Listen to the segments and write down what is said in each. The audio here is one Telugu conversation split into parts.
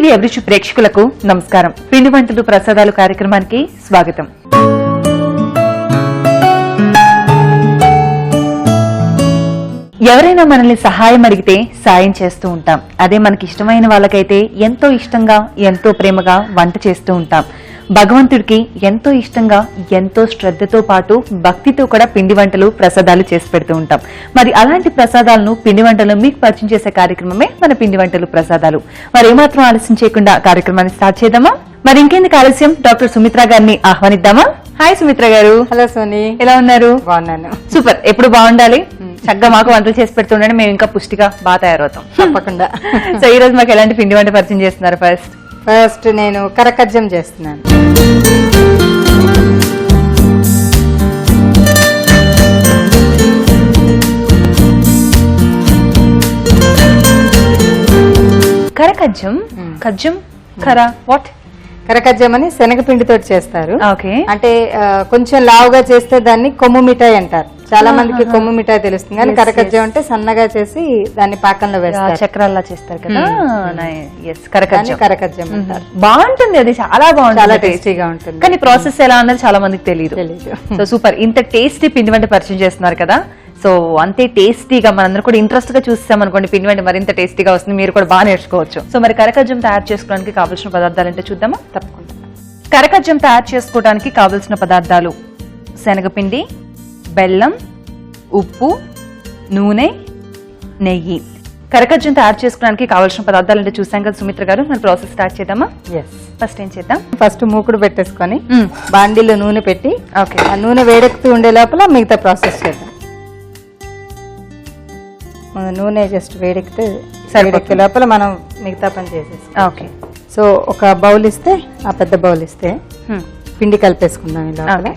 టీవీ అభిరుచి ప్రేక్షకులకు నమస్కారం. పిండి వంటలు ప్రసాదాలు కార్యక్రమానికి స్వాగతం. ఎవరైనా మనల్ని సహాయం అడిగితే సాయం చేస్తూ ఉంటాం. అదే మనకి ఇష్టమైన వాళ్ళకైతే ఎంతో ఇష్టంగా ఎంతో ప్రేమగా వంట చేస్తూ ఉంటాం. భగవంతుడికి ఎంతో ఇష్టంగా ఎంతో శ్రద్ధతో పాటు భక్తితో కూడా పిండి వంటలు ప్రసాదాలు చేసి పెడుతూ ఉంటాం. మరి అలాంటి ప్రసాదాలను పిండి వంటలు మీకు పరిచయం చేసే కార్యక్రమమే మన పిండి వంటలు ప్రసాదాలు. మరి ఏమాత్రం ఆలస్యం చేయకుండా కార్యక్రమాన్ని స్టార్ట్ చేద్దామా? మరి ఇంకెందుకు ఆలస్యం, డాక్టర్ సుమిత్ర గారిని ఆహ్వానిద్దామా? హాయ్ సుమిత్ర గారు. హలో సోని, ఎలా ఉన్నారు? బాగున్నాను. సూపర్. ఎప్పుడు బాగుండాలి, చక్కగా మాకు వంటలు చేసి పెడుతుండే మేము ఇంకా పుష్టిగా బాగా తయారవుతాం తప్పకుండా. సో ఈ రోజు మాకు ఎలాంటి పిండి వంట పరిచయం చేస్తున్నారు? ఫస్ట్ నేను కరకజ్జం చేస్తున్నాను. కరకజ్జం. కజ్జం కర వాట్? కరకజ్జం అని శనగపిండితో చేస్తారు. ఓకే. అంటే కొంచెం లావుగా చేస్తే దాన్ని కొమ్ము మిఠాయి అంటారు. చాలా మందికి కొమ్ము మిఠాయి తెలుస్తుంది, కానీ కరకజ్జం అంటే సన్నగా చేసి దాన్ని పాకంలో వేస్తారు, చక్రాల్లా చేస్తారు కదా. కరకజ్జం అంటారు. బాగుంటుంది, అది చాలా బాగుంటుంది, చాలా టేస్టీగా ఉంటుంది. కానీ ప్రాసెస్ ఎలా అన్నది చాలా మందికి తెలియదు. So super. ఇంత టేస్టీ పిండి వంట పరిచయం చేస్తున్నారు కదా. సో అంతే టేస్టీగా మనందరూ కూడా ఇంట్రెస్ట్ గా చూస్తాం అనుకోండి, పిండి వంట మరింత టేస్టీగా వస్తుంది, మీరు కూడా బాగా నేర్చుకోవచ్చు. సో మరి కరకజ్జం తయారు చేసుకోవడానికి కావాల్సిన పదార్థాలు అంటే చూద్దామా? తప్పకుండా. కరకజ్జం తయారు చేసుకోవడానికి కావలసిన పదార్థాలు: శనగపిండి, బెల్లం, ఉప్పు, నూనె, నెయ్యి. కరకజ్జం తయారు చేసుకోవడానికి కావాల్సిన పదార్థాలు అంటే చూసాం కదా సుమిత్ర గారు. మన ప్రాసెస్ స్టార్ట్ చేద్దామా? ఫస్ట్ ఏం చేద్దాం? ఫస్ట్ మూకుడు పెట్టేసుకొని బాండీలో నూనె పెట్టి, ఓకే, ఆ నూనె వేడెక్కుతూ ఉండే లోపల మిగతా ప్రాసెస్ చేద్దాం. నూనె జస్ట్ వేడెక్కితే వేడెక్కే లోపల మనం మిగతా పని చేసేస్తాం. ఓకే. సో ఒక బౌల్ ఇస్తే, ఆ పెద్ద బౌల్ ఇస్తే పిండి కలిపేసుకుందాం ఇలా.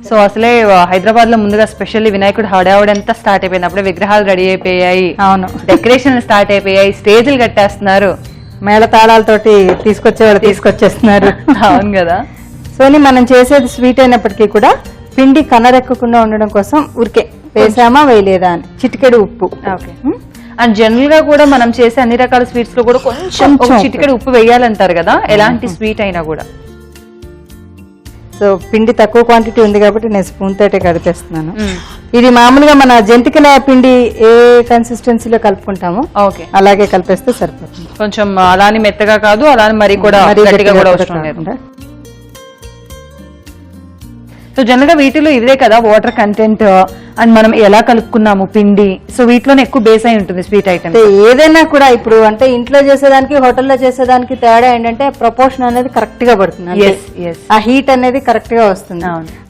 సో అసలే హైదరాబాద్ లో ముందుగా స్పెషల్లీ వినాయకుడు హడావుడంతా స్టార్ట్ అయిపోయింది. అప్పుడే విగ్రహాలు రెడీ అయిపోయాయి, అవును, డెకరేషన్ స్టార్ట్ అయిపోయాయి, స్టేజ్లు కట్టేస్తున్నారు, మేళ తాళాలతోటి తీసుకొచ్చేవాళ్ళు తీసుకొచ్చేస్తున్నారు. అవును కదా. సోని, మనం చేసేది స్వీట్ అయినప్పటికీ కూడా పిండి కనరెక్కకుండా ఉండడం కోసం ఊరికే వేసామా వేయలేదా అని చిటికెడు ఉప్పు. ఓకే. అండ్ జనరల్ గా కూడా మనం చేసే అన్ని రకాల స్వీట్స్ లో కూడా కొంచెం చిటికెడు ఉప్పు వేయాలంటారు కదా, ఎలాంటి స్వీట్ అయినా కూడా. సో పిండి తక్కువ క్వాంటిటీ ఉంది కాబట్టి నేను స్పూన్ తోటే కలిపేస్తున్నాను. ఇది మామూలుగా మన జంతికల పిండి ఏ కన్సిస్టెన్సీలో కలుపుకుంటామో అలాగే కలిపేస్తే సరిపోతుంది. కొంచెం అలానే మెత్తగా కాదు, అలానే మరి కూడా గట్టిగా కూడా అవసరం లేదు. సో జనరల్ గా వీటిలో ఇదే కదా వాటర్ కంటెంట్, అండ్ మనం ఎలా కలుపుకున్నాము పిండి, సో వీటిలోనే ఎక్కువ బేస్ అయి ఉంటుంది స్వీట్ ఐటమ్. ఏదైనా కూడా ఇప్పుడు అంటే ఇంట్లో చేసేదానికి హోటల్లో చేసేదానికి తేడా ఏంటంటే ప్రపోర్షన్ అనేది కరెక్ట్ గా పడుతుంది, ఆ హీట్ అనేది కరెక్ట్ గా వస్తుంది.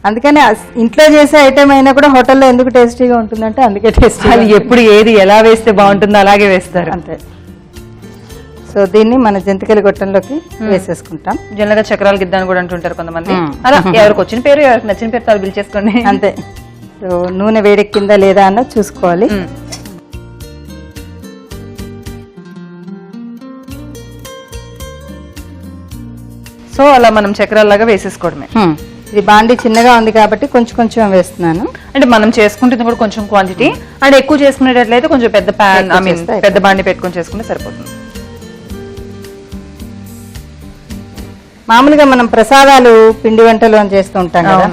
అందుకని ఇంట్లో చేసే ఐటమ్ అయినా కూడా హోటల్లో ఎందుకు టేస్టీగా ఉంటుందంటే అందుకే టేస్టీ. అది ఎప్పుడు ఏది ఎలా వేస్తే బాగుంటుందో అలాగే వేస్తారు అంతే. సో దీన్ని మన జంతికల గొట్టంలోకి వేసేసుకుంటాం. జనరల్ గా చక్రాలు గిద్దాన్ని కూడా అంటుంటారు కొంతమంది, అలా ఎవరికి వచ్చిన పేరు ఎవరికి నచ్చిన పేరు తాను పిలిచేసుకోండి అంతే. సో నూనె వేడెక్కిందా లేదా అన్నది చూసుకోవాలి. సో అలా మనం చక్రాల్లాగా వేసేసుకోవడమే. ఇది బాండి చిన్నగా ఉంది కాబట్టి కొంచెం కొంచెం వేస్తున్నాను. అంటే మనం చేసుకుంటుంది కూడా కొంచెం క్వాంటిటీ, అండ్ ఎక్కువ చేసుకునేటట్లయితే కొంచెం పెద్ద ప్యాన్, ఐ మీన్ పెద్ద బాండి పెట్టుకొని చేసుకుంటే సరిపోతుంది. మామూలుగా మనం ప్రసాదాలు పిండి వంటలు అని చేస్తూ ఉంటాం కదా.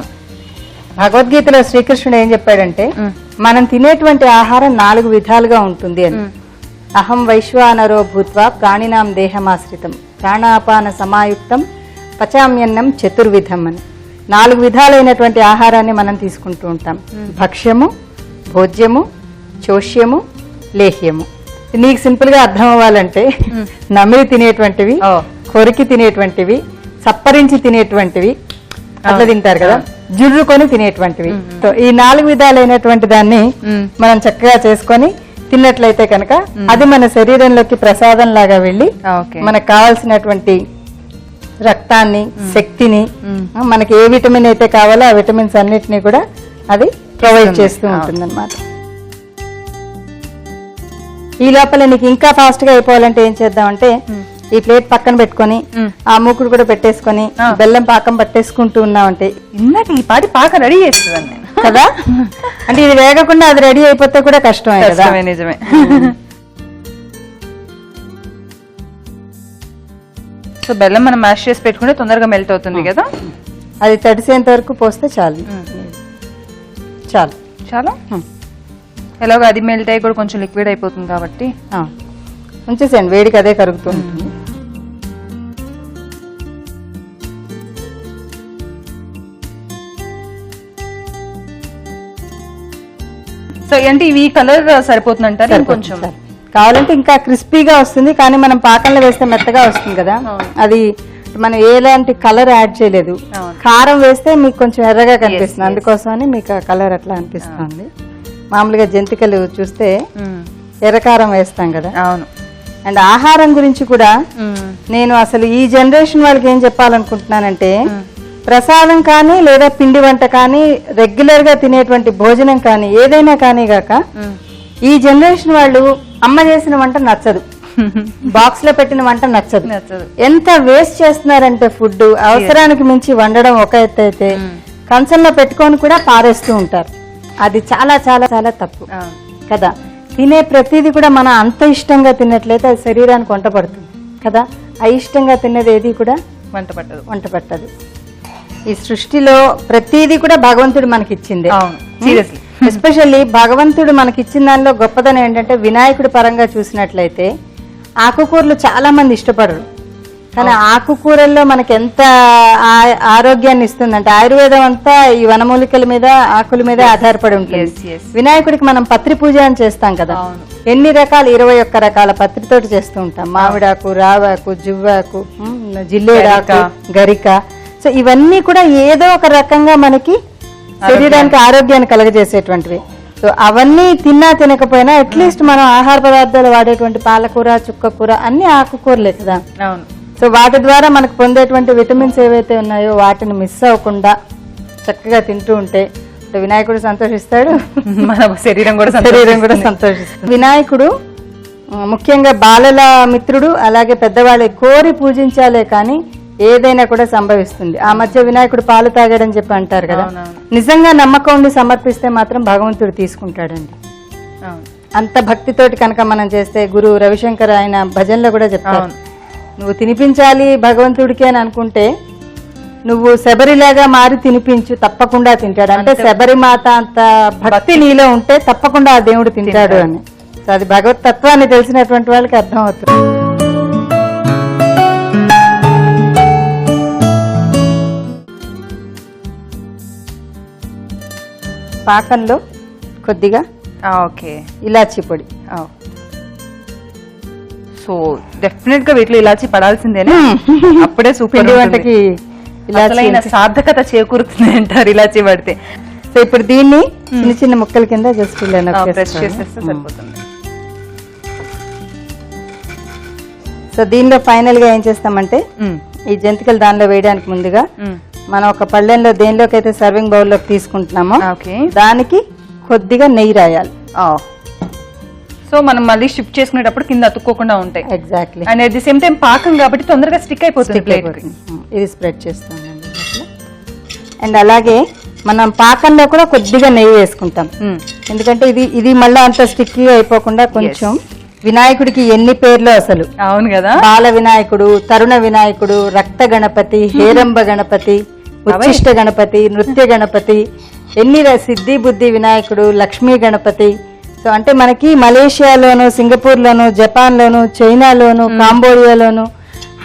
భగవద్గీతలో శ్రీకృష్ణుడు ఏం చెప్పాడంటే, మనం తినేటువంటి ఆహారం 4 విధాలుగా ఉంటుంది అని. అహం వైశ్వానరో భూత్వా ప్రాణినాం దేహమాశ్రితం ప్రాణాపాన సమాయుక్తం పచామ్యన్నం చతుర్విధం అని. 4 విధాలైనటువంటి ఆహారాన్ని మనం తీసుకుంటూ ఉంటాం. భక్ష్యము, భోజ్యము, చోష్యము, లేహ్యము. నీకు సింపుల్ గా అర్థం అవ్వాలంటే నమిలి తినేటువంటివి, కొరికి తినేటువంటివి, సప్పరించి తినేటువంటివి, అట్లా తింటారు కదా, జుర్రుకొని తినేటువంటివి. సో ఈ 4 విధాలైనటువంటి దాన్ని మనం చక్కగా చేసుకొని తిన్నట్లయితే కనుక అది మన శరీరంలోకి ప్రసాదం లాగా వెళ్ళి మనకు కావాల్సినటువంటి రక్తాన్ని, శక్తిని, మనకి ఏ విటమిన్ అయితే కావాలో ఆ విటమిన్స్ అన్నిటినీ కూడా అది ప్రొవైడ్ చేస్తూ ఉంటుంది అన్నమాట. ఈ లోపల నీకు ఇంకా ఫాస్ట్ గా అయిపోవాలంటే ఏం చేద్దామంటే, ఈ ప్లేట్ పక్కన పెట్టుకొని ఆ మూకుడు కూడా పెట్టేసుకొని బెల్లం పాకం పట్టేసుకుంటూ ఉన్నామంటే ఇందాక ఈ పాటి పాక రెడీ చేస్తుందండి కదా. అంటే ఇది వేగకుండా అది రెడీ అయిపోతే కూడా కష్టమే కదా. నిజమే. సో బెల్లం మనం మ్యాష్ చేసి పెట్టుకుంటే తొందరగా మెల్ట్ అవుతుంది కదా. అది తడిసేంత వరకు పోస్తే చాలు. చాలు చాలా ఎలాగో అది మెల్ట్ అయ్యి కూడా కొంచెం లిక్విడ్ అయిపోతుంది కాబట్టి ఉంచేసేయండి, వేడికి అదే కరుగుతూ ఉంటుంది. సో అంటే ఇవి కలర్ సరిపోతుంది అంటారు. కొంచెం కావాలంటే ఇంకా క్రిస్పీగా వస్తుంది, కానీ మనం పాకంలో వేస్తే మెత్తగా వస్తుంది కదా. అది మనం ఎలాంటి కలర్ యాడ్ చేయలేదు. కారం వేస్తే మీకు కొంచెం ఎర్రగా కనిపిస్తుంది, అందుకోసమని మీకు ఆ కలర్ అట్లా అనిపిస్తుంది. మామూలుగా జంతికలు చూస్తే ఎర్రకారం వేస్తాం కదా. అవును. అండ్ ఆహారం గురించి కూడా నేను అసలు ఈ జనరేషన్ వాళ్ళకి ఏం చెప్పాలనుకుంటున్నానంటే, ప్రసాదం కానీ లేదా పిండి వంట కానీ రెగ్యులర్ గా తినేటువంటి భోజనం కానీ ఏదైనా కానీ గాక ఈ జనరేషన్ వాళ్ళు అమ్మ చేసిన వంట నచ్చదు, బాక్స్ లో పెట్టిన వంట నచ్చదు. ఎంత వేస్ట్ చేస్తున్నారంటే ఫుడ్ అవసరానికి మించి వండడం ఒక ఎత్తు అయితే కంచంలో పెట్టుకొని కూడా పారేస్తూ ఉంటారు. అది చాలా చాలా చాలా తప్పు కదా. తినే ప్రతిదీ కూడా మనం అంత ఇష్టంగా తిన్నట్లయితే అది శరీరానికి వంట పడుతుంది కదా. అయిష్టంగా తిన్నది ఏది కూడా వంట పట్టదు. ఈ సృష్టిలో ప్రతిదీ కూడా భగవంతుడు మనకి ఇచ్చింది. ఎస్పెషల్లీ భగవంతుడు మనకి ఇచ్చిన దానిలో గొప్పదనం ఏంటంటే, వినాయకుడి పరంగా చూసినట్లయితే ఆకుకూరలు చాలా మంది ఇష్టపడరు, కానీ ఆకుకూరల్లో మనకి ఎంత ఆరోగ్యాన్ని ఇస్తుందంటే ఆయుర్వేదం అంతా ఈ వనమూలికల మీద ఆకుల మీద ఆధారపడి ఉంటుంది. వినాయకుడికి మనం పత్రి పూజ అని చేస్తాం కదా, ఎన్ని రకాలు 21 రకాల పత్రితోటి చేస్తూ ఉంటాం. మామిడాకు, రావాకు, జువ్వాకు, జిల్లేడాకు, గరిక. సో ఇవన్నీ కూడా ఏదో ఒక రకంగా మనకి శరీరానికి ఆరోగ్యాన్ని కలగజేసేటువంటివి. సో అవన్నీ తిన్నా తినకపోయినా అట్లీస్ట్ మనం ఆహార పదార్థాలు వాడేటువంటి పాలకూర, చుక్కకూర అన్ని ఆకుకూరలే కదా. సో వాటి ద్వారా మనకు పొందేటువంటి విటమిన్స్ ఏవైతే ఉన్నాయో వాటిని మిస్ అవ్వకుండా చక్కగా తింటూ ఉంటే వినాయకుడు సంతోషిస్తాడు, మన శరీరం కూడా సంతోషిస్తుంది. వినాయకుడు ముఖ్యంగా బాలల మిత్రుడు, అలాగే పెద్దవాళ్ళే కోరి పూజించాలే కానీ ఏదైనా కూడా సంభవిస్తుంది. ఆ మధ్య వినాయకుడు పాలు తాగాడని చెప్పి అంటారు కదా, నిజంగా నమ్మకం ఉండి సమర్పిస్తే మాత్రం భగవంతుడు తీసుకుంటాడండి. అంత భక్తితోటి కనుక మనం చేస్తే, గురు రవిశంకర్ ఆయన భజనలో కూడా చెప్తారు, నువ్వు తినిపించాలి భగవంతుడికి అని అనుకుంటే నువ్వు శబరిలాగా మారి తినిపించు, తప్పకుండా తింటాడు. అంటే శబరి మాత అంత భక్తి నీలో ఉంటే తప్పకుండా ఆ దేవుడు తింటాడు అని. సో అది భగవత్ తత్వాన్ని తెలిసినటువంటి వాళ్ళకి అర్థం అవుతుంది. పాకంలో కొద్దిగా ఇలాచీ పొడి. సో డెఫినెట్ గా వీటిలో ఇలాచీ పడాల్సిందేనా? అప్పుడే సూపర్ వంటకి సార్థకత చేకూరుతుంది అంటారు ఇలాచీ పడితే. సో ఇప్పుడు దీన్ని చిన్న చిన్న ముక్కల కింద జస్ట్ ప్రెస్ చేసేస్తే సరిపోతుంది. సో దీనిలో ఫైనల్ గా ఏం చేస్తామంటే, ఈ జంతికలు దానిలో వేయడానికి ముందుగా మనం ఒక పళ్ళెంలో దేనిలోకైతే సర్వింగ్ బౌల్ లోకి తీసుకుంటున్నామో దానికి కొద్దిగా నెయ్యి రాయాలి. సో మనం మళ్ళీ షిఫ్ట్ చేసుకునేటప్పుడు కింద అతుక్కోకుండా ఉంటాయి. Exactly. And at the same time పాకం కాబట్టి తొందరగా స్టిక్ అయిపోతుంది ప్లేట్. ఇది స్ప్రెడ్ చేస్తామండి. అండ్ అలాగే మనం పాకంలో కూడా కొద్దిగా నెయ్యి వేసుకుంటాం, ఎందుకంటే ఇది మళ్ళీ అంత స్టిక్కీ అయిపోకుండా. కొంచెం వినాయకుడికి ఎన్ని పేర్లు అసలు. అవును కదా. బాల వినాయకుడు, తరుణ వినాయకుడు, రక్త గణపతి, హేరంబ గణపతి, ఉచ్చిష్ట గణపతి, నృత్య గణపతి, ఎన్ని సిద్ధి బుద్ధి వినాయకుడు, లక్ష్మీ గణపతి. సో అంటే మనకి మలేషియాలోను, సింగపూర్ లోను, జపాన్ లోను, చైనాలోను, కాంబోడియాలోను,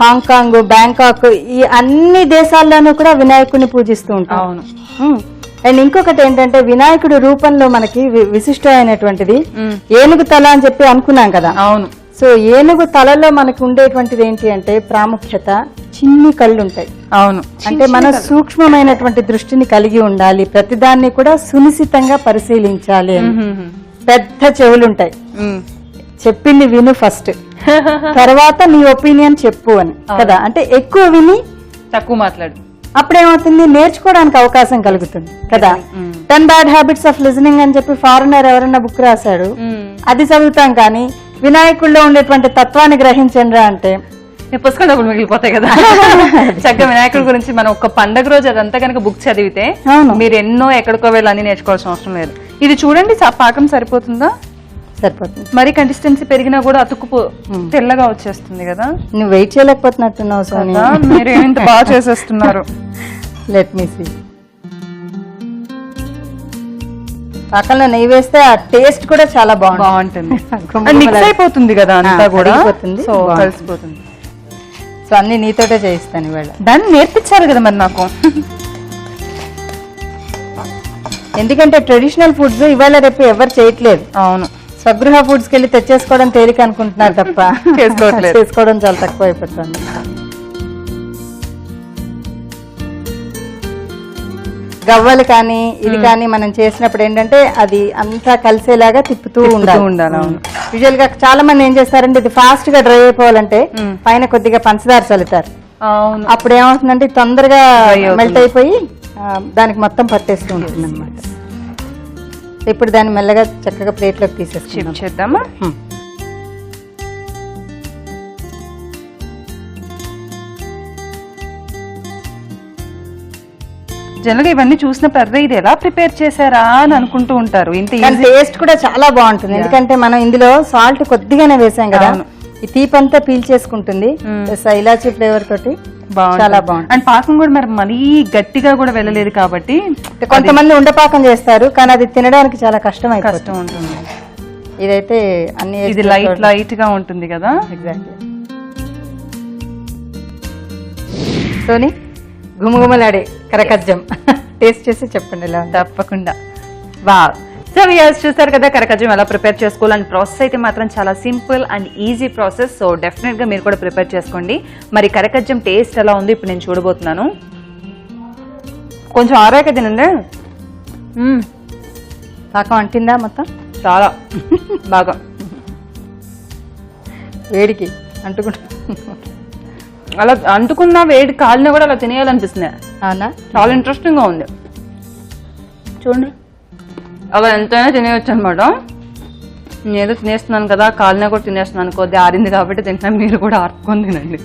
హాంకాంగ్, బ్యాంకాక్, ఈ అన్ని దేశాల్లోనూ కూడా వినాయకుడిని పూజిస్తూ ఉంటాం. అండ్ ఇంకొకటి ఏంటంటే, వినాయకుడి రూపంలో మనకి విశిష్టమైనటువంటిది ఏనుగు తల అని చెప్పి అనుకున్నాం కదా. అవును. సో ఏనుగు తలలో మనకి ఉండేటువంటిది ఏంటి అంటే ప్రాముఖ్యత, చిన్ని కళ్ళు ఉంటాయి. అవును. అంటే మనం సూక్ష్మమైనటువంటి దృష్టిని కలిగి ఉండాలి, ప్రతిదాన్ని కూడా సునిశితంగా పరిశీలించాలి. పెద్ద చెవులుంటాయి, చెప్పింది విను ఫస్ట్, తర్వాత నీ ఒపీనియన్ చెప్పు అని కదా. అంటే ఎక్కువ విని తక్కువ మాట్లాడు, అప్పుడేమవుతుంది, నేర్చుకోవడానికి అవకాశం కలుగుతుంది కదా. 10 bad habits of listening అని చెప్పి ఫారినర్ ఎవరన్నా బుక్ రాశాడు, అది చదువుతాం. కానీ వినాయకుడిలో ఉండేటువంటి తత్వాన్ని గ్రహించండి అంటే పుస్తకాలు మిగిలిపోతాయి కదా. చక్కగా వినాయకుడి గురించి మనం ఒక పండగ రోజు అదంతా కనుక బుక్ చదివితే మీరు ఎన్నో ఎక్కడికో వెళ్ళి అన్ని నేర్చుకోవాల్సిన అవసరం లేదు. ఇది చూడండి, పాకం సరిపోతుందా? సరిపోతుంది. మరి కన్సిస్టెన్సీ పెరిగినా కూడా అతుక్కుపో తెల్లగా వచ్చేస్తుంది కదా. నువ్వు వెయిట్ చేయలేకపోతున్నట్టున్నావు సోని. మీరు ఇంత బాగా చేసేస్తున్నారు. Let me see. పాకంలో నెయ్యి వేస్తే ఆ టేస్ట్ కూడా చాలా బాగుంటుంది. మిక్స్ అయిపోతుంది కదా అంతా కూడా, సో కలిసిపోతుంది. సో అన్ని నీతోటే చేయిస్తాను ఇవాళ. దాన్ని నేర్పించారు కదా మరి నాకు. ఎందుకంటే ట్రెడిషనల్ ఫుడ్స్ ఇవాళ రేపు ఎవరు చేయట్లేదు. అవును, స్వగృహ ఫుడ్స్ కి వెళ్ళి తెచ్చేసుకోవడం తేలిక అనుకుంటున్నారు తప్ప చేసుకోవడం చాలా తక్కువ అయిపోతుంది. గవ్వలు కానీ ఇది కానీ మనం చేసినప్పుడు ఏంటంటే అది అంతా కలిసేలాగా తిప్పుతూ ఉండాలి. యూజువల్ గా చాలా మంది ఏం చేస్తారంటే ఇది ఫాస్ట్ గా డ్రై అయిపోవాలంటే పైన కొద్దిగా పంచదార చల్లుతారు. అప్పుడు ఏమవుతుందంటే తొందరగా మెల్ట్ అయిపోయి దానికి మొత్తం పట్టేస్తూ ఉంటుంది అనమాట. ఇప్పుడు దాన్ని మెల్లగా చక్కగా ప్లేట్లోకి తీసేసుకుందామా. జనరల్గా ఇవన్నీ చూసిన పర్రే ఇది ఎలా ప్రిపేర్ చేశారా అని అనుకుంటూ ఉంటారు. ఇంత టేస్ట్ కూడా చాలా బాగుంటుంది, ఎందుకంటే మనం ఇందులో సాల్ట్ కొద్దిగానే వేసాం కదా, ఈ తీపంతా పీల్ చేసుకుంటుంది. ఇలాచీ ఫ్లేవర్ తోటి చాలా బాగుంది. అండ్ పాకం కూడా మరి మరీ గట్టిగా కూడా వెళ్ళలేదు కాబట్టి కొంతమంది ఉండపాకం చేస్తారు, కానీ అది తినడానికి చాలా కష్టం ఉంటుంది. ఇదైతే అన్ని ఇది లైట్ గా ఉంటుంది కదా. ఎగ్జాక్ట్లీ. సోని గుమగుమలాడే కరకజ్జం టేస్ట్ చేసి చెప్పండి ఎలా. తప్పకుండా. వావ్. సో వ్యూయర్స్ చూస్తారు కదా కరకజ్జం ఎలా ప్రిపేర్ చేసుకోవాలని. ప్రాసెస్ అయితే మాత్రం చాలా simple and easy process. So definite గా మీరు కూడా ప్రిపేర్ చేసుకోండి. మరి కరకజ్జం టేస్ట్ ఎలా ఉంది ఇప్పుడు నేను చూడబోతున్నాను. కొంచెం ఆరాక తినండి. పాకం అంటిందా మొత్తం? చాలా బాగా వేడికి అంటుకుంటా. అలా అంటుకున్నా వేడి కాలినా కూడా అలా తినేయాలనిపిస్తుంది. అవునా? చాలా ఇంట్రెస్టింగ్ గా ఉంది చూడండి. అలా ఎంతైనా తినేయచ్చు అనమాట. నేనేదో తినేస్తున్నాను కదా, కాలినా కూడా తినేస్తున్నాను. కొద్ది ఆరింది కాబట్టి తింటున్నాను, మీరు కూడా ఆర్పుకొని తినండి.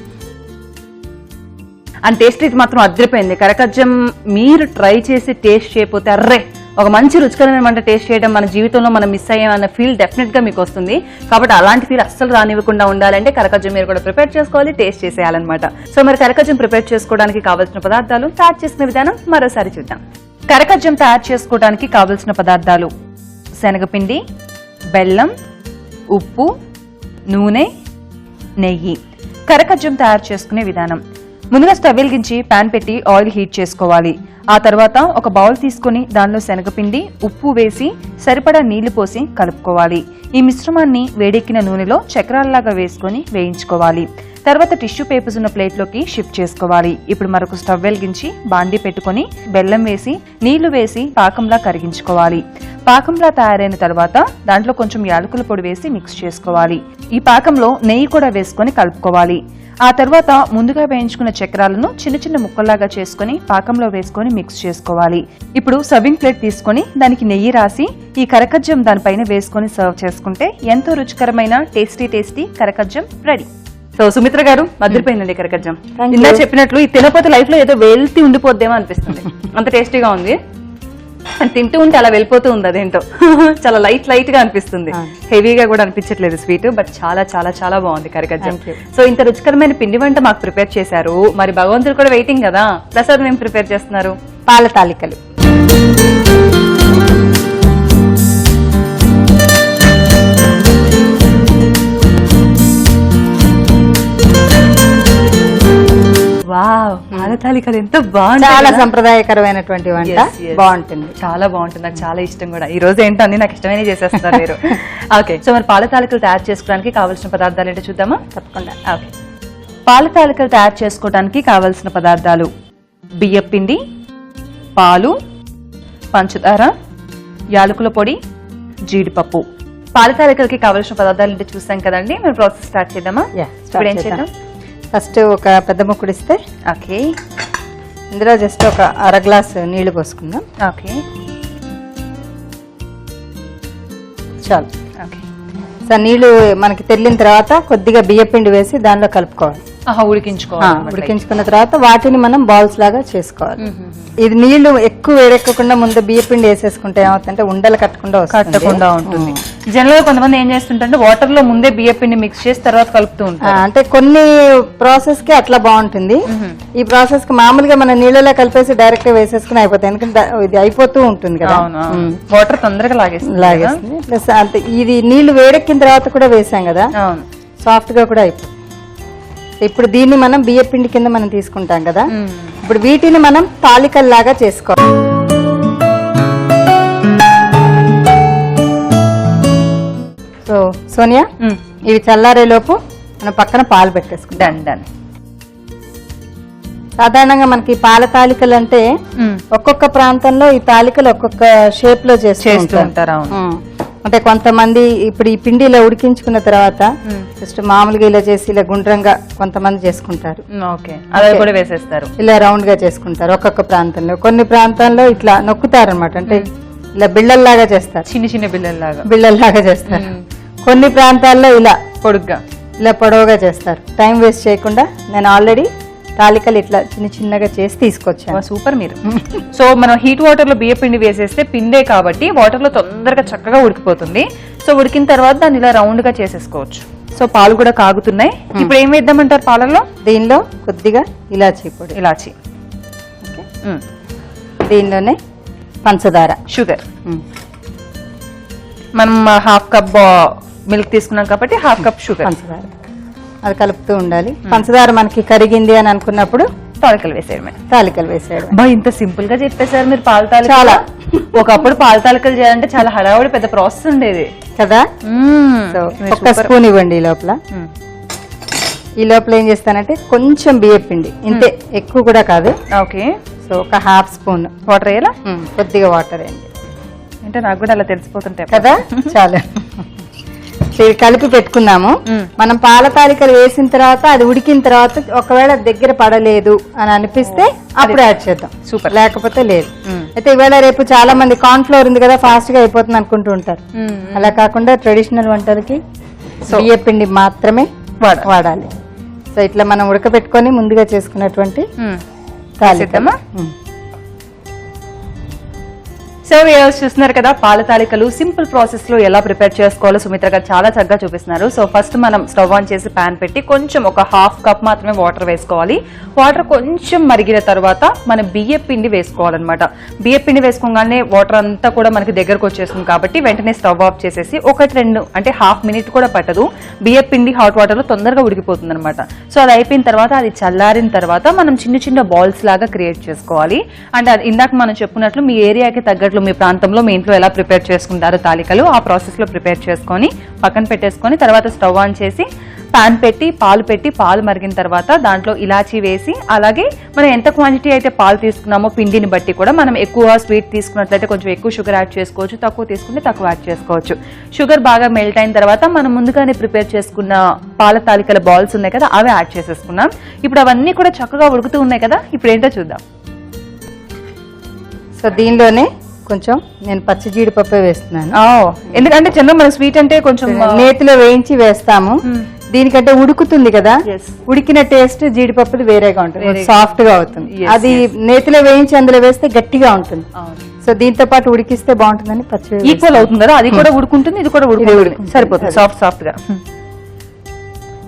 అండ్ టేస్ట్ ఇది మాత్రం అదిరిపోయింది. కరకజ్జం మీరు ట్రై చేసి టేస్ట్ చేయకపోతే అర్రే ఒక మంచి రుచికరమైన వంట టేస్ట్ చేయడం మన జీవితంలో మనం మిస్ అయ్యామన్న ఫీల్ డెఫినెట్ గా మీకు వస్తుంది. కాబట్టి అలాంటి ఫీల్ అస్సలు రానివ్వకుండా ఉండాలంటే కరకజ్జం మీరు కూడా ప్రిపేర్ చేసుకోవాలి, టేస్ట్ చేసేయాలన్నమాట. సో మరి కరకజ్జం ప్రిపేర్ చేసుకోవడానికి కావాల్సిన పదార్థాలు, తయారు చేసుకునే విధానం మరోసారి చూద్దాం. కరకజ్జం తయారు చేసుకోవడానికి కావలసిన పదార్థాలు: శనగపిండి, బెల్లం, ఉప్పు, నూనె, నెయ్యి. కరకజ్జం తయారు చేసుకునే విధానం: ముందుగా స్టవ్ వెలిగించి పాన్ పెట్టి ఆయిల్ హీట్ చేసుకోవాలి. ఆ తర్వాత ఒక బౌల్ తీసుకుని దానిలో శనగపిండి, ఉప్పు వేసి సరిపడా నీళ్లు పోసి కలుపుకోవాలి. ఈ మిశ్రమాన్ని వేడెక్కిన నూనెలో చక్రాల్లాగా వేసుకొని వేయించుకోవాలి. తర్వాత టిష్యూ పేపర్స్ ఉన్న ప్లేట్లోకి షిఫ్ట్ చేసుకోవాలి. ఇప్పుడు మరొక స్టవ్ వెలిగించి బాండీ పెట్టుకుని బెల్లం వేసి నీళ్లు వేసి పాకంలా కరిగించుకోవాలి. పాకంలా తయారైన తర్వాత దాంట్లో కొంచెం యాలకుల పొడి వేసి మిక్స్ చేసుకోవాలి. ఈ పాకంలో నెయ్యి కూడా వేసుకొని కలుపుకోవాలి. ఆ తర్వాత ముందుగా వేయించుకున్న చక్రాలను చిన్న చిన్న ముక్కల్లాగా చేసుకుని పాకంలో వేసుకొని మిక్స్ చేసుకోవాలి. ఇప్పుడు సర్వింగ్ ప్లేట్ తీసుకుని దానికి నెయ్యి రాసి ఈ కరకజ్జం దానిపైన వేసుకొని సర్వ్ చేసుకుంటే ఎంతో రుచికరమైన టేస్టీ కరకజ్జం రెడీ. సో సుమిత్ర గారు, మధ్యపోయిందండి కరకజ్జం. ఇందా చెప్పినట్లు ఈ తినపోతే లైఫ్ లో ఏదో వెళ్తీ ఉండిపోద్దేమో అనిపిస్తుంది, అంత టేస్టీగా ఉంది. తింటూ ఉంటే అలా వెళ్ళిపోతూ ఉంది, అదేంటో చాలా లైట్ గా అనిపిస్తుంది. హెవీగా కూడా అనిపించట్లేదు స్వీట్, బట్ చాలా చాలా చాలా బాగుంది కరకజ్జం. సో ఇంత రుచికరమైన పిండి వంట మాకు ప్రిపేర్ చేశారు. మరి భగవంతుడు కూడా వెయిటింగ్ కదా, ప్రసాదం ఏం ప్రిపేర్ చేస్తున్నారు? పాల తాలికలు. వావ్, పాల తాలికలు ఎంత బాగుంది. చాలా సంప్రదాయకరమైనటువంటి వంట, బాగుంటుంది, చాలా బాగుంటుంది. నాకు చాలా ఇష్టం కూడా. ఈ రోజు ఏంటో అన్ని నాకు ఇష్టమైన చేసేస్తారు మీరు. ఓకే, సో మరి పాల తాలికలు తయారు చేసుకోవడానికి కావాల్సిన పదార్థాలు ఏంటో చూద్దామా? తప్పకుండా. ఓకే, పాల తాలికలు తయారు చేసుకోవడానికి కావాల్సిన పదార్థాలు: బియ్యపిండి, పాలు, పంచదార, యాలకుల పొడి, జీడిపప్పు. పాల తాలికలకి కావాల్సిన పదార్థాలు ఏంటో చూసాం కదండి. మరి ప్రాసెస్ స్టార్ట్ చేద్దామా? ఇప్పుడు ఏం చేద్దాం? ఫస్ట్ ఒక పెద్ద ముక్కుడు ఇస్తే, ఓకే, ఇందులో జస్ట్ ఒక అర గ్లాస్ నీళ్లు పోసుకుందాం. ఓకే, చాలు. ఓకే, సో నీళ్లు మనకి తెల్లిన తర్వాత కొద్దిగా బియ్యపిండి వేసి దానిలో కలుపుకోవాలి. ఉడికించుకున్న తర్వాత వాటిని మనం బాల్స్ లాగా చేసుకోవాలి. ఇది నీళ్లు ఎక్కువ వేడెక్కకుండా ముందు బియ్యపిండి వేసేసుకుంటే ఏమవుతుందంటే ఉండలు కట్టకుండా ఉంటుంది. జనరల్ గా కొంతమంది ఏం చేస్తుంటారంటే వాటర్ లో ముందే బియ్యం పిండి మిక్స్ చేసి తర్వాత కలుపుతూ ఉంటారు. అంటే కొన్ని ప్రాసెస్ కి అట్లా బాగుంటుంది. ఈ ప్రాసెస్ కి మామూలుగా మన నీళ్ళలో కలిపేసి డైరెక్ట్ గా వేసేసుకుని అయిపోతాయి, ఎందుకంటే ఇది అయిపోతూ ఉంటుంది కదా, వాటర్ తొందరగా లాగేస్తుంది. ప్లస్ అంటే ఇది నీళ్లు వేడెక్కిన తర్వాత కూడా వేసాం కదా, సాఫ్ట్ గా కూడా అయిపోతుంది. ఇప్పుడు దీన్ని మనం బియ్యం పిండి కింద మనం తీసుకుంటాం కదా, ఇప్పుడు వీటిని మనం తాలికల్లాగా చేసుకోవాలి. సో సోనియా, ఇవి చల్లారే లోపు మనం పక్కన పాలు పెట్టేసుకుంటాం. డన్. సాధారణంగా మనకి పాల తాలికలు అంటే ఒక్కొక్క ప్రాంతంలో ఈ తాలికలు ఒక్కొక్క షేప్ లో చేస్తూ ఉంటారు. అంటే కొంతమంది ఇప్పుడు ఈ పిండి ఇలా ఉడికించుకున్న తర్వాత జస్ట్ మామూలుగా ఇలా చేసి ఇలా గుండ్రంగా కొంతమంది చేసుకుంటారు, ఇలా రౌండ్ గా చేసుకుంటారు ఒక్కొక్క ప్రాంతంలో. కొన్ని ప్రాంతాల్లో ఇట్లా నొక్కుతారు అనమాట, అంటే ఇలా బిళ్ళల్లాగా చేస్తారు, చిన్న చిన్న బిళ్ళల్లాగా చేస్తారు. కొన్ని ప్రాంతాల్లో ఇలా పొడవుగా చేస్తారు. టైం వేస్ట్ చేయకుండా నేను ఆల్రెడీ తాలికలు ఇట్లా చిన్న చిన్నగా చేసి తీసుకొచ్చాను. సూపర్ మీరు. సో మనం హీట్ వాటర్ లో బియ్య పిండి వేసేస్తే పిండే కాబట్టి వాటర్ లో తొందరగా చక్కగా ఉడికిపోతుంది. సో ఉడికిన తర్వాత దాన్ని ఇలా రౌండ్ గా చేసేసుకోవచ్చు. సో పాలు కూడా కాగుతున్నాయి. ఇప్పుడు ఏం వేద్దామంటారు పాలల్లో? దీనిలో కొద్దిగా ఇలాచీ పొడి, దీనిలోనే పంచదార, షుగర్. మనం హాఫ్ కప్ మిల్క్ తీసుకున్నాం కాబట్టి హాఫ్ కప్ షుగర్, పంచదార అది కలుపుతూ ఉండాలి. పంచదార మనకి కరిగింది అని అనుకున్నప్పుడు తాలికలు వేసేయడం. బా ఇంత సింపుల్ గా చెప్పేశారు మీరు. పాల తాలికలు చాలా, ఒకప్పుడు పాల తాలికలు చేయాలంటే చాలా హడావుడి పెద్ద ప్రాసెస్ ఉండేది కదా. సో ఒక స్పూన్ ఇవ్వండి. ఈ లోపల ఏం చేస్తానంటే కొంచెం బియ్యం పిండి, ఇంతే, ఎక్కువ కూడా కాదు. ఓకే. సో ఒక హాఫ్ స్పూన్ వాటర్ వేయాలా? కొద్దిగా వాటర్ వేయండి. అంటే నాకు కూడా అలా తెలిసిపోతుంటాయి కదా. చాలా కలిపి పెట్టుకున్నాము. మనం పాల తాలికలు వేసిన తర్వాత అది ఉడికిన తర్వాత ఒకవేళ దగ్గర పడలేదు అని అనిపిస్తే అప్పుడు యాడ్ చేద్దాం, సూపర్. లేకపోతే లేదు. అయితే ఇవాళ రేపు చాలా మంది కార్న్ ఫ్లోర్ ఉంది కదా, ఫాస్ట్ గా అయిపోతుంది అనుకుంటూ ఉంటారు. అలా కాకుండా ట్రెడిషనల్ వంటలకి బియ్యం పిండి మాత్రమే వాడాలి. సో ఇట్లా మనం ఉడకబెట్టుకొని ముందుగా చేసుకున్నటువంటి తాలికలు. సో వ్యూవర్స్ చూస్తున్నారు కదా, పాల తాలికలు సింపుల్ ప్రాసెస్ లో ఎలా ప్రిపేర్ చేసుకోవాలో సుమిత్ర గారు చాలా చక్కగా చూపిస్తున్నారు. సో ఫస్ట్ మనం స్టవ్ ఆన్ చేసి ప్యాన్ పెట్టి కొంచెం ఒక హాఫ్ కప్ మాత్రమే వాటర్ వేసుకోవాలి. వాటర్ కొంచెం మరిగిన తర్వాత మనం బియ్యం పిండి వేసుకోవాలన్నమాట. బియ్యం పిండి వేసుకోగానే వాటర్ అంతా కూడా మనకి దగ్గరకు వచ్చేస్తుంది కాబట్టి వెంటనే స్టవ్ ఆఫ్ చేసేసి 1-2 అంటే హాఫ్ మినిట్ కూడా పట్టదు, బియ్యం పిండి హాట్ వాటర్ లో తొందరగా ఉడికిపోతుంది అనమాట. సో అది అయిపోయిన తర్వాత అది చల్లారిన తర్వాత మనం చిన్న చిన్న బాల్స్ లాగా క్రియేట్ చేసుకోవాలి. అండ్ ఇందాక మనం చెప్పుకున్నట్లు మీ ఏరియాకి తగ్గట్టు మీ ప్రాంతంలో మీ ఇంట్లో ఎలా ప్రిపేర్ చేసుకుంటారో తాలికలు ఆ ప్రాసెస్ లో ప్రిపేర్ చేసుకొని పక్కన పెట్టేసుకొని తర్వాత స్టవ్ ఆన్ చేసి పాన్ పెట్టి పాలు మరిగిన తర్వాత దాంట్లో ఇలాచీ వేసి, అలాగే మనం ఎంత క్వాంటిటీ అయితే పాలు తీసుకున్నామో పిండిని బట్టి కూడా మనం ఎక్కువ స్వీట్ తీసుకున్నట్లయితే కొంచెం ఎక్కువ షుగర్ యాడ్ చేసుకోవచ్చు, తక్కువ తీసుకుంటే తక్కువ యాడ్ చేసుకోవచ్చు. షుగర్ బాగా మెల్ట్ అయిన తర్వాత మనం ముందుగానే ప్రిపేర్ చేసుకున్న పాల తాలికల బాల్స్ ఉన్నాయి కదా, అవి యాడ్ చేసేసుకున్నాం. ఇప్పుడు అవన్నీ కూడా చక్కగా ఉడుకుతూ ఉన్నాయి కదా, ఇప్పుడు ఏంటో చూద్దాం. సో దీనిలోనే కొంచెం నేను పచ్చి జీడిపప్పు వేస్తున్నాను, ఎందుకంటే జనరల్ మన స్వీట్ అంటే కొంచెం నేతిలో వేయించి వేస్తాము. దీనికంటే ఉడుకుతుంది కదా, ఉడికిన టేస్ట్ జీడిపప్పుది వేరేగా ఉంటుంది, సాఫ్ట్ గా అవుతుంది. అది నేతిలో వేయించి అందులో వేస్తే గట్టిగా ఉంటుంది. సో దీంతో పాటు ఉడికిస్తే బాగుంటుందని పచ్చి ఈక్వల్ అవుతుంది కదా, అది కూడా ఉడుకుంటుంది, ఇది కూడా ఉడుకుంటుంది, సరిపోతుంది, సాఫ్ట్ గా.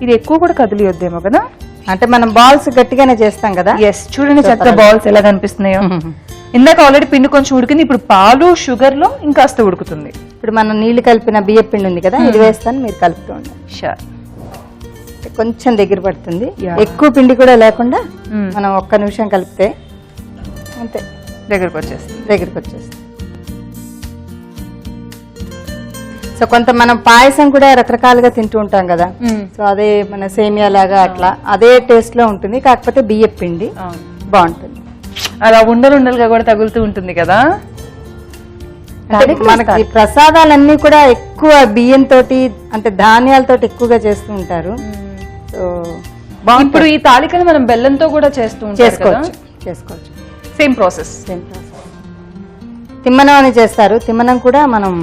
ఇది ఎక్కువ కూడా కదిలియొద్దేమో కదా, అంటే మనం బాల్స్ గట్టిగానే చేస్తాం కదా. ఎస్, చూడండి చక్కగా బాల్స్ ఎలా కనిపిస్తున్నాయో. ఇందాక ఆల్రెడీ పిండి కొంచెం ఉడికింది, ఇప్పుడు పాలు షుగర్ లో ఇంకాస్త ఉడుకుతుంది. ఇప్పుడు మనం నీళ్లు కలిపిన బియ్యం పిండి ఉంది కదా, ఇది వేస్తాను, మీరు కలుపుతూ ఉండండి. షూర్. కొంచెం దగ్గర పడుతుంది, ఎక్కువ పిండి కూడా లేకుండా మనం 1 నిమిషం కలిపితే అంతే దగ్గరకు వచ్చేస్తుంది. సో కొంత మనం పాయసం కూడా రకరకాలుగా తింటూ ఉంటాం కదా, సో అదే మన సేమియా లాగా అట్లా అదే టేస్ట్ లో ఉంటుంది, కాకపోతే బియ్యం పిండి బాగుంటుంది. అలా ఉండలుగా కూడా తగులుతూ ఉంటుంది కదా. మనకి ప్రసాదాలన్నీ కూడా ఎక్కువ బియ్యం తోటి అంటే ధాన్యాలతో ఎక్కువగా చేస్తూ ఉంటారు. సో ఇప్పుడు ఈ తాలికలు మనం బెల్లంతో కూడా చేసుకోవచ్చు. Same process. తిమ్మనం అని చేస్తారు, తిమ్మనం కూడా మనం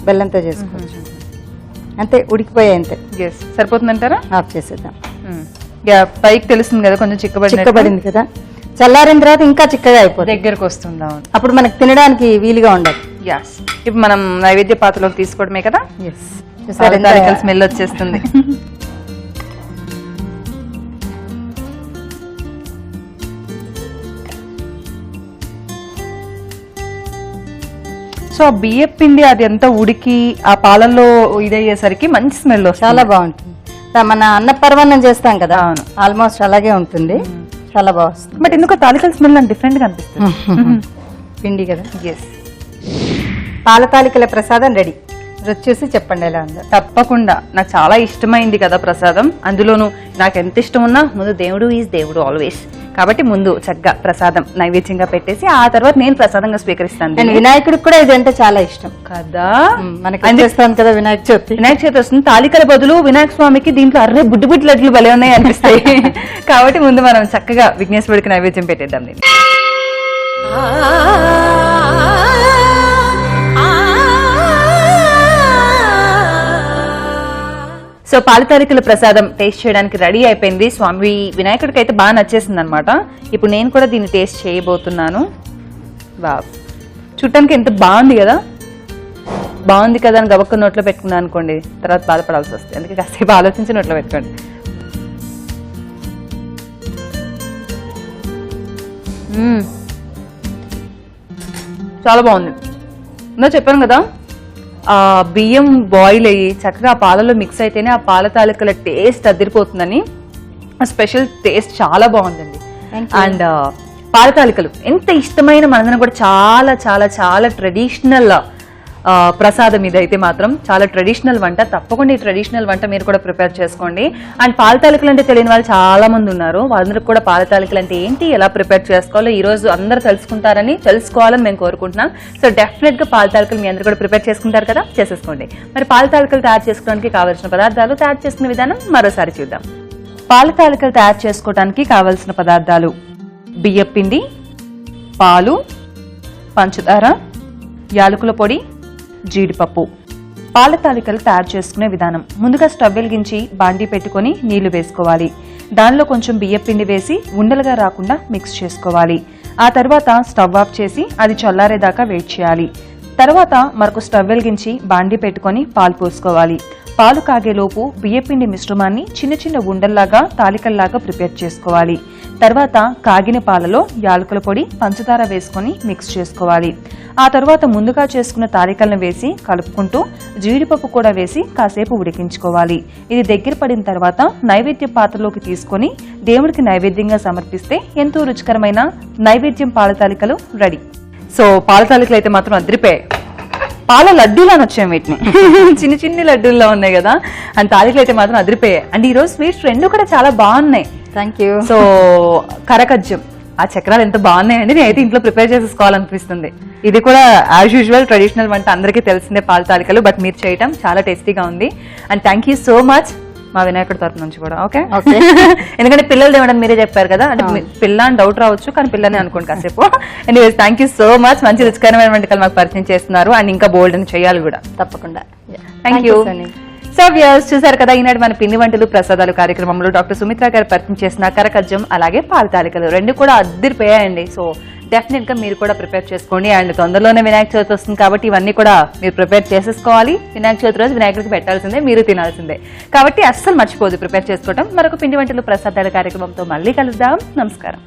బెల్లంతో చేసుకోవచ్చు. అంతే, ఉడికిపోయాయి అంతే. సరిపోతుందంటారా? ఆఫ్ చేసేద్దాం. పైకి తెలుస్తుంది కదా కొంచెం చిక్కబడింది కదా. చల్లారిన తర్వాత ఇంకా చిక్కగా అయిపోతుంది, దగ్గరకు వస్తుందా? అప్పుడు మనకి తినడానికి వీలుగా ఉండదు. యస్, ఇప్పుడు మనం నైవేద్య పాత్రలోకి తీసుకోవడమే కదా. చూసారు స్మెల్ వచ్చేస్తుంది. సో ఆ బియ్యం పిండి అది ఎంత ఉడికి ఆ పాలల్లో ఇదయ్యేసరికి మంచి స్మెల్ వస్తుంది, చాలా బాగుంటుంది. మన అన్న పర్వన్నం చేస్తాం కదా, అవును, ఆల్మోస్ట్ అలాగే ఉంటుంది, చాలా బాగా వస్తుంది. బట్ ఎందుకు తాలికల స్మెల్ నాకు డిఫరెంట్ గా అనిపిస్తుంది. పిండి కదా. ఎస్, పాల తాలికల ప్రసాదం రెడీ. రుచి చూసి చెప్పండి ఎలా ఉందో. తప్పకుండా, నాకు చాలా ఇష్టమైంది కదా ప్రసాదం. అందులోనూ నాకు ఎంత ఇష్టం ఉన్నా ముందు దేవుడు ఈజ్ దేవుడు ఆల్వేస్. కాబట్టి ముందు చక్కగా ప్రసాదం నైవేద్యంగా పెట్టేసి ఆ తర్వాత నేను ప్రసాదంగా స్వీకరిస్తాను. నేను వినాయకుడికి కూడా ఇది అంటే చాలా ఇష్టం కదా. మనకి చేస్తాను కదా వినాయక చవితి. వినాయక చవితి వస్తుంది, తాలికల బదులు వినాయక స్వామికి దీంట్లో అర్రే బుడ్డి బుడ్డి లడ్లు భలే ఉన్నాయి అనిపిస్తాయి. కాబట్టి ముందు మనం చక్కగా విఘ్నేశ్వరుడికి నైవేద్యం పెట్టేద్దాం దీన్ని. సో పాలతాలికల ప్రసాదం టేస్ట్ చేయడానికి రెడీ అయిపోయింది. స్వామి వినాయకుడికి అయితే బాగా నచ్చేసింది అనమాట. ఇప్పుడు నేను కూడా దీన్ని టేస్ట్ చేయబోతున్నాను. వావ్, చూడటానికి ఎంత బాగుంది కదా. బాగుంది కదా అని గబక్క నోట్లో పెట్టుకున్నాను అనుకోండి, తర్వాత బాధపడాల్సి వస్తుంది. అందుకే కాసేపు ఆలోచించి నోట్లో పెట్టుకోండి. చాలా బాగుంది. ఇందా చెప్పాను కదా, ఆ బియ్యం బాయిల్ అయ్యి చక్కగా ఆ పాలలో మిక్స్ అయితేనే ఆ పాల తాలికల టేస్ట్ అదిరిపోతుందని. స్పెషల్ టేస్ట్ చాలా బాగుందండి. అండ్ పాల తాలికలు ఎంత ఇష్టమైన మనందరం కూడా చాలా చాలా చాలా ట్రెడిషనల్ ప్రసాదం ఇదైతే మాత్రం చాలా ట్రెడిషనల్ వంట. తప్పకుండా ఈ ట్రెడిషనల్ వంట మీరు కూడా ప్రిపేర్ చేసుకోండి. అండ్ పాల తాలికలు అంటే తెలియని వాళ్ళు చాలా మంది ఉన్నారు. వాళ్ళందరికీ కూడా పాల తాలికలు అంటే ఏంటి, ఎలా ప్రిపేర్ చేసుకోవాలో ఈ రోజు అందరూ తెలుసుకోవాలని మేము కోరుకుంటున్నాం. సో డెఫినెట్ గా పాల తాలికలు మీ అందరూ కూడా ప్రిపేర్ చేసుకుంటారు కదా, చేసేసుకోండి. మరి పాల తాలికలు తయారు చేసుకోవడానికి కావాల్సిన పదార్థాలు, తయారు చేసుకునే విధానం మరోసారి చూద్దాం. పాల తాలికలు తయారు చేసుకోవడానికి కావాల్సిన పదార్థాలు: బియ్యం పిండి, పాలు, పంచదార, యాలకుల పొడి, జీడిపప్పు. పాల తాలికలు తయారు చేసుకునే విధానం: ముందుగా స్టవ్ వెలిగించి బాండీ పెట్టుకుని నీళ్లు వేసుకోవాలి. దానిలో కొంచెం బియ్యం పిండి వేసి ఉండలుగా రాకుండా మిక్స్ చేసుకోవాలి. ఆ తర్వాత స్టవ్ ఆఫ్ చేసి అది చల్లారేదాకా వెయిట్ చేయాలి. తర్వాత మరొక స్టవ్ వెలిగించి బాండీ పెట్టుకుని పాలు పోసుకోవాలి. పాలు కాగేలోపు బియ్యపిండి మిశ్రమాన్ని చిన్న చిన్న ఉండల్లాగా తాలికల్లాగా ప్రిపేర్ చేసుకోవాలి. తర్వాత కాగిన పాలలో యాలకుల పొడి, పంచదార వేసుకుని మిక్స్ చేసుకోవాలి. ఆ తర్వాత ముందుగా చేసుకున్న తాలికలను వేసి కలుపుకుంటూ జీడిపప్పు కూడా వేసి కాసేపు ఉడికించుకోవాలి. ఇది దగ్గర పడిన తర్వాత నైవేద్య పాత్రలోకి తీసుకుని దేవుడికి నైవేద్యంగా సమర్పిస్తే ఎంతో రుచికరమైన నైవేద్యం పాల తాలికలు రెడీ. సో పాల తాలికలు అయితే మాత్రం అదిరిపోయాయి. పాల లడ్డూలా వచ్చాయి వీటిని, చిన్న చిన్న లడ్డూల్లో ఉన్నాయి కదా. అండ్ తాలికలు అయితే మాత్రం అదిరిపోయాయి. అండ్ ఈ రోజు స్వీట్స్ రెండు కూడా చాలా బాగున్నాయి. Thank you. సో కరకజ్జం, ఆ చక్రాలు ఎంత బాగున్నాయండి. నేనైతే ఇంట్లో ప్రిపేర్ చేసేసుకోవాలనిపిస్తుంది. ఇది కూడా యాజ్ యూజువల్ ట్రెడిషనల్ వంట, అందరికీ తెలిసిందే పాల తాలికలు. బట్ మీరు చేయటం చాలా టేస్టీగా ఉంది. And thank you so much మా వినాయకుడి తరఫు నుంచి కూడా. ఓకే, ఎందుకంటే పిల్లలు తేవడం మీరే చెప్పారు కదా, అంటే పిల్ల అని డౌట్ రావచ్చు, కానీ పిల్లనే అనుకోండి కాసేపు. Anyways thank you so much. మంచి రుచికరమైన వంటకాలు మాకు పరిచయం చేస్తున్నారు. అండ్ ఇంకా బోల్డ్ అని చేయాలి కూడా. తప్పకుండా. Thank you. సో వ్యూవర్స్, చూసారు కదా ఈనాడు మన పిండి వంటలు ప్రసాదాలు కార్యక్రమంలో డాక్టర్ సుమిత్ర గారు పరిచయం చేసిన కరకజ్జం అలాగే పాల తాలికలు రెండు కూడా అద్దిరిపోయాయండి. సో డెఫినెట్ గా మీరు కూడా ప్రిపేర్ చేసుకోండి. అండ్ తొందరలోనే వినాయక చవితి వస్తుంది కాబట్టి ఇవన్నీ కూడా మీరు ప్రిపేర్ చేసేసుకోవాలి. వినాయక చవితి రోజు వినాయకుడికి పెట్టాల్సిందే, మీరు తినాల్సిందే. కాబట్టి అస్సలు మర్చిపోదు ప్రిపేర్ చేసుకోవడం. మరొక పిండి వంటలు ప్రసాదాల కార్యక్రమంతో మళ్ళీ కలుద్దాం. నమస్కారం.